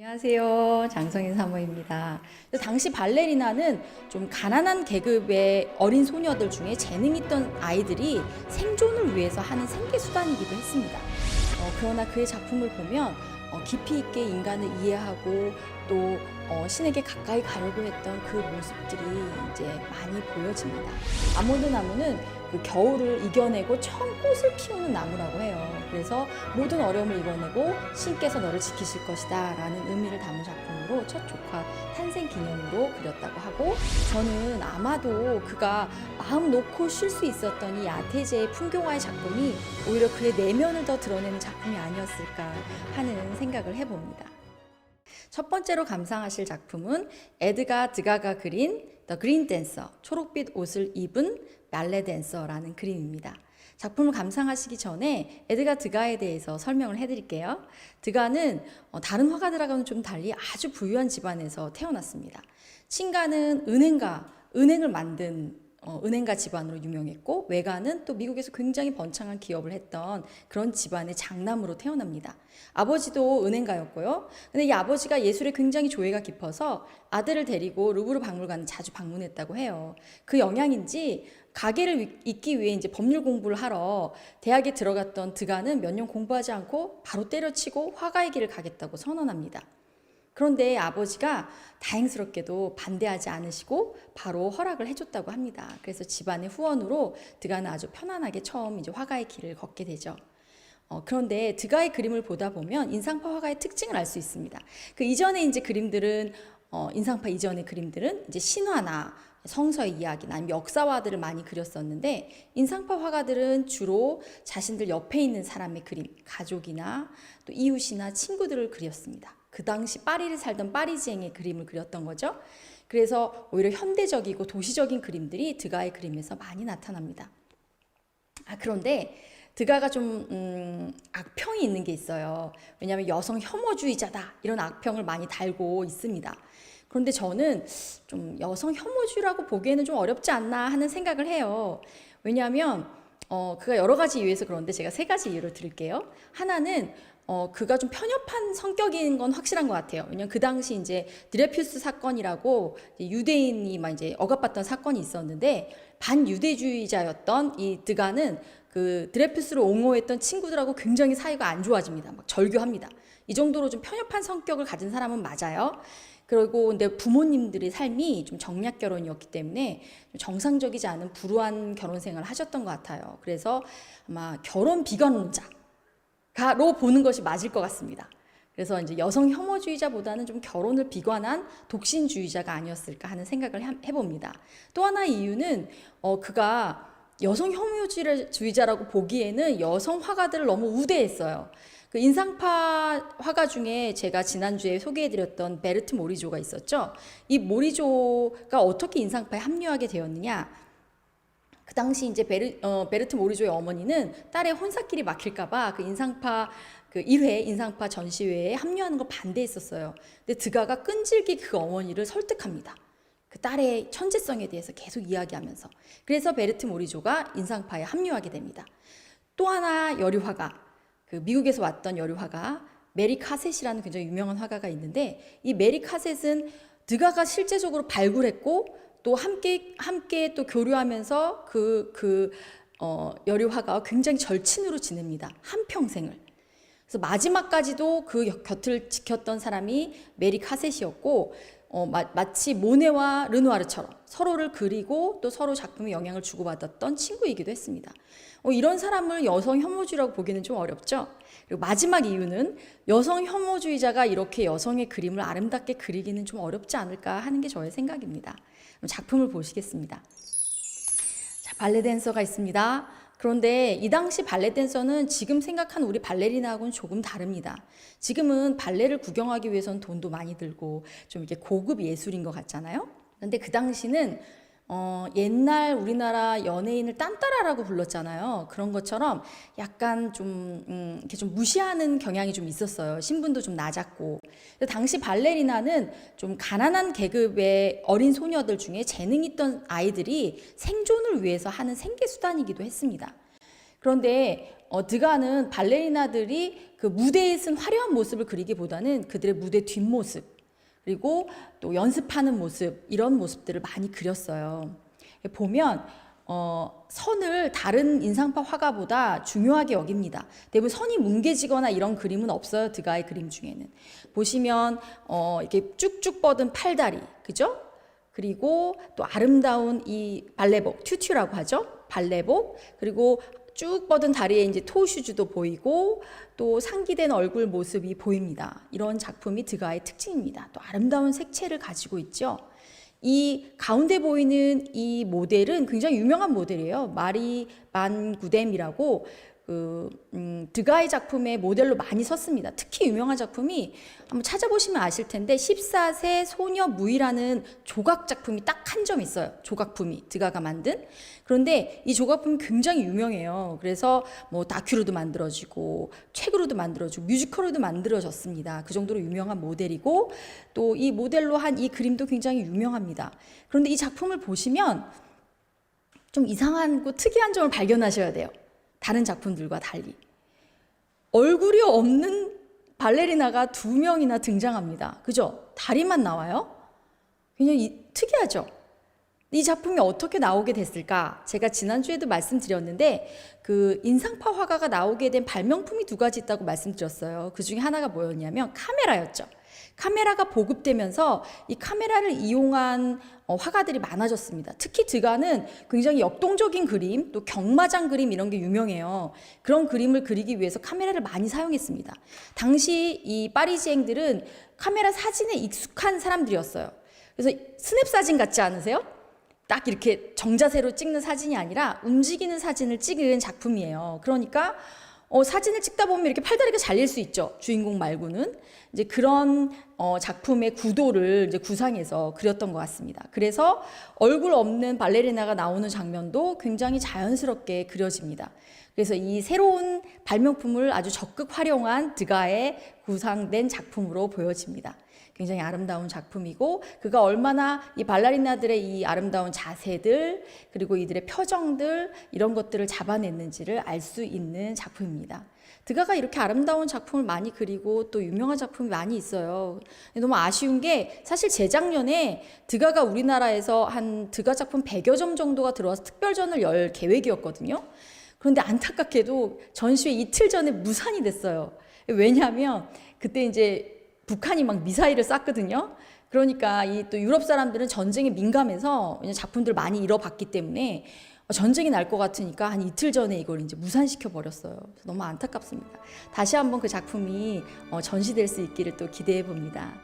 안녕하세요. 장성인 사모입니다. 당시 발레리나는 좀 가난한 계급의 어린 소녀들 중에 재능 있던 아이들이 생존을 위해서 하는 생계수단이기도 했습니다. 그러나 그의 작품을 보면 깊이 있게 인간을 이해하고 또 신에게 가까이 가려고 했던 그 모습들이 이제 많이 보여집니다. 아몬드 나무는 그 겨울을 이겨내고 처음 꽃을 피우는 나무라고 해요. 그래서 모든 어려움을 이겨내고 신께서 너를 지키실 것이다 라는 의미를 담은 작품으로 첫 조카 탄생 기념으로 그렸다고 하고, 저는 아마도 그가 마음 놓고 쉴 수 있었던 이 야태제의 풍경화의 작품이 오히려 그의 내면을 더 드러내는 작품이 아니었을까 하는 생각을 해봅니다. 첫 번째로 감상하실 작품은 에드가 드가가 그린 The Green Dancer, 초록빛 옷을 입은 발레 댄서라는 그림입니다. 작품을 감상하시기 전에 에드가 드가에 대해서 설명을 해드릴게요. 드가는 다른 화가들하고는 좀 달리 아주 부유한 집안에서 태어났습니다. 친가는 은행을 만든 은행가 집안으로 유명했고, 외가는 또 미국에서 굉장히 번창한 기업을 했던 그런 집안의 장남으로 태어납니다. 아버지도 은행가였고요. 근데 이 아버지가 예술에 굉장히 조예가 깊어서 아들을 데리고 루브르 박물관을 자주 방문했다고 해요. 그 영향인지 가게를 잇기 위해 이제 법률 공부를 하러 대학에 들어갔던 드가는 몇 년 공부하지 않고 바로 때려치고 화가의 길을 가겠다고 선언합니다. 그런데 아버지가 다행스럽게도 반대하지 않으시고 바로 허락을 해줬다고 합니다. 그래서 집안의 후원으로 드가는 아주 편안하게 처음 이제 화가의 길을 걷게 되죠. 그런데 드가의 그림을 보다 보면 인상파 화가의 특징을 알 수 있습니다. 그 이전에 이제 그림들은 인상파 이전의 그림들은 이제 신화나 성서의 이야기나 아니면 역사화들을 많이 그렸었는데, 인상파 화가들은 주로 자신들 옆에 있는 사람의 그림, 가족이나 또 이웃이나 친구들을 그렸습니다. 그 당시 파리를 살던 파리지앵의 그림을 그렸던 거죠. 그래서 오히려 현대적이고 도시적인 그림들이 드가의 그림에서 많이 나타납니다. 그런데 드가가 좀 악평이 있는 게 있어요. 왜냐하면 여성 혐오주의자다 이런 악평을 많이 달고 있습니다. 그런데 저는 좀 여성 혐오주의라고 보기에는 좀 어렵지 않나 하는 생각을 해요. 왜냐하면 그가 여러 가지 이유에서 그런데 제가 세 가지 이유를 드릴게요. 하나는 그가 좀 편협한 성격인 건 확실한 것 같아요. 왜냐면 그 당시 이제 드레퓨스 사건이라고 유대인이 막 이제 억압받던 사건이 있었는데, 반유대주의자였던 이 드가는 그 드레퓨스를 옹호했던 친구들하고 굉장히 사이가 안 좋아집니다. 막 절교합니다. 이 정도로 좀 편협한 성격을 가진 사람은 맞아요. 그리고 근데 부모님들의 삶이 좀 정략 결혼이었기 때문에 좀 정상적이지 않은 불우한 결혼 생활을 하셨던 것 같아요. 그래서 아마 결혼 비관론자로 보는 것이 맞을 것 같습니다. 그래서 이제 여성 혐오주의자보다는 좀 결혼을 비관한 독신주의자가 아니었을까 하는 생각을 해봅니다. 또 하나의 이유는 그가 여성 혐오주의자라고 보기에는 여성 화가들을 너무 우대했어요. 그 인상파 화가 중에 제가 지난주에 소개해드렸던 베르트 모리조가 있었죠. 이 모리조가 어떻게 인상파에 합류하게 되었느냐? 그 당시 이제 베르트 모리조의 어머니는 딸의 혼사길이 막힐까봐 그 인상파 그 1회 인상파 전시회에 합류하는 걸 반대했었어요. 근데 드가가 끈질기 그 어머니를 설득합니다. 그 딸의 천재성에 대해서 계속 이야기하면서. 그래서 베르트 모리조가 인상파에 합류하게 됩니다. 또 하나 여류화가, 그 미국에서 왔던 여류화가 메리 카셋이라는 굉장히 유명한 화가가 있는데, 이 메리 카셋은 드가가 실제적으로 발굴했고 또 함께 또 교류하면서 여류화가와 굉장히 절친으로 지냅니다. 한평생을. 그래서 마지막까지도 그 곁을 지켰던 사람이 메리 카셋이었고, 마치 모네와 르누아르처럼 서로를 그리고 또 서로 작품에 영향을 주고받았던 친구이기도 했습니다. 이런 사람을 여성 혐오주의라고 보기는 좀 어렵죠. 그리고 마지막 이유는 여성 혐오주의자가 이렇게 여성의 그림을 아름답게 그리기는 좀 어렵지 않을까 하는 게 저의 생각입니다. 그럼 작품을 보시겠습니다. 자, 발레 댄서가 있습니다. 그런데 이 당시 발레 댄서는 지금 생각한 우리 발레리나하고는 조금 다릅니다. 지금은 발레를 구경하기 위해서는 돈도 많이 들고 좀 이렇게 고급 예술인 것 같잖아요. 그런데 그 당시는 옛날 우리나라 연예인을 딴따라라고 불렀잖아요. 그런 것처럼 약간 좀 이렇게 좀 무시하는 경향이 좀 있었어요. 신분도 좀 낮았고. 당시 발레리나는 좀 가난한 계급의 어린 소녀들 중에 재능 있던 아이들이 생존을 위해서 하는 생계수단이기도 했습니다. 그런데 드가는 발레리나들이 그 무대에 쓴 화려한 모습을 그리기보다는 그들의 무대 뒷모습, 그리고 또 연습하는 모습, 이런 모습들을 많이 그렸어요. 보면 선을 다른 인상파 화가보다 중요하게 여깁니다. 대부분 선이 뭉개지거나 이런 그림은 없어요. 드가의 그림 중에는. 보시면 이렇게 쭉쭉 뻗은 팔다리, 그죠? 그리고 또 아름다운 이 발레복, 튜튜라고 하죠. 발레복, 그리고 쭉 뻗은 다리에 이제 토슈즈도 보이고 또 상기된 얼굴 모습이 보입니다. 이런 작품이 드가의 특징입니다. 또 아름다운 색채를 가지고 있죠. 이 가운데 보이는 이 모델은 굉장히 유명한 모델이에요. 마리 반 구뎀이라고 드가의 작품의 모델로 많이 섰습니다. 특히 유명한 작품이 한번 찾아보시면 아실 텐데 14세 소녀 무이라는 조각 작품이 딱 한 점 있어요. 조각품이 드가가 만든. 그런데 이 조각품이 굉장히 유명해요. 그래서 뭐 다큐로도 만들어지고 책으로도 만들어지고 뮤지컬로도 만들어졌습니다. 그 정도로 유명한 모델이고 또 이 모델로 한 이 그림도 굉장히 유명합니다. 그런데 이 작품을 보시면 좀 이상하고 특이한 점을 발견하셔야 돼요. 다른 작품들과 달리 얼굴이 없는 발레리나가 2명이나 등장합니다. 그죠? 다리만 나와요. 굉장히 특이하죠? 이 작품이 어떻게 나오게 됐을까? 제가 지난주에도 말씀드렸는데 그 인상파 화가가 나오게 된 발명품이 2가지 있다고 말씀드렸어요. 그 중에 하나가 뭐였냐면 카메라였죠. 카메라가 보급되면서 이 카메라를 이용한 화가들이 많아졌습니다. 특히 드가는 굉장히 역동적인 그림, 또 경마장 그림 이런 게 유명해요. 그런 그림을 그리기 위해서 카메라를 많이 사용했습니다. 당시 이 파리지앵들은 카메라 사진에 익숙한 사람들이었어요. 그래서 스냅 사진 같지 않으세요? 딱 이렇게 정자세로 찍는 사진이 아니라 움직이는 사진을 찍은 작품이에요. 그러니까 사진을 찍다 보면 이렇게 팔다리가 잘릴 수 있죠. 주인공 말고는. 이제 그런 작품의 구도를 이제 구상해서 그렸던 것 같습니다. 그래서 얼굴 없는 발레리나가 나오는 장면도 굉장히 자연스럽게 그려집니다. 그래서 이 새로운 발명품을 아주 적극 활용한 드가의 구상된 작품으로 보여집니다. 굉장히 아름다운 작품이고 그가 얼마나 이 발레리나들의 이 아름다운 자세들 그리고 이들의 표정들 이런 것들을 잡아냈는지를 알 수 있는 작품입니다. 드가가 이렇게 아름다운 작품을 많이 그리고 또 유명한 작품이 많이 있어요. 너무 아쉬운 게 사실 재작년에 드가가 우리나라에서 한 드가 작품 100여 점 정도가 들어와서 특별전을 열 계획이었거든요. 그런데 안타깝게도 전시회 이틀 전에 무산이 됐어요. 왜냐하면 그때 이제 북한이 막 미사일을 쐈거든요. 그러니까 이 또 유럽 사람들은 전쟁에 민감해서 작품들 많이 잃어봤기 때문에 전쟁이 날 것 같으니까 한 이틀 전에 이걸 이제 무산시켜 버렸어요. 너무 안타깝습니다. 다시 한번 그 작품이 전시될 수 있기를 또 기대해 봅니다.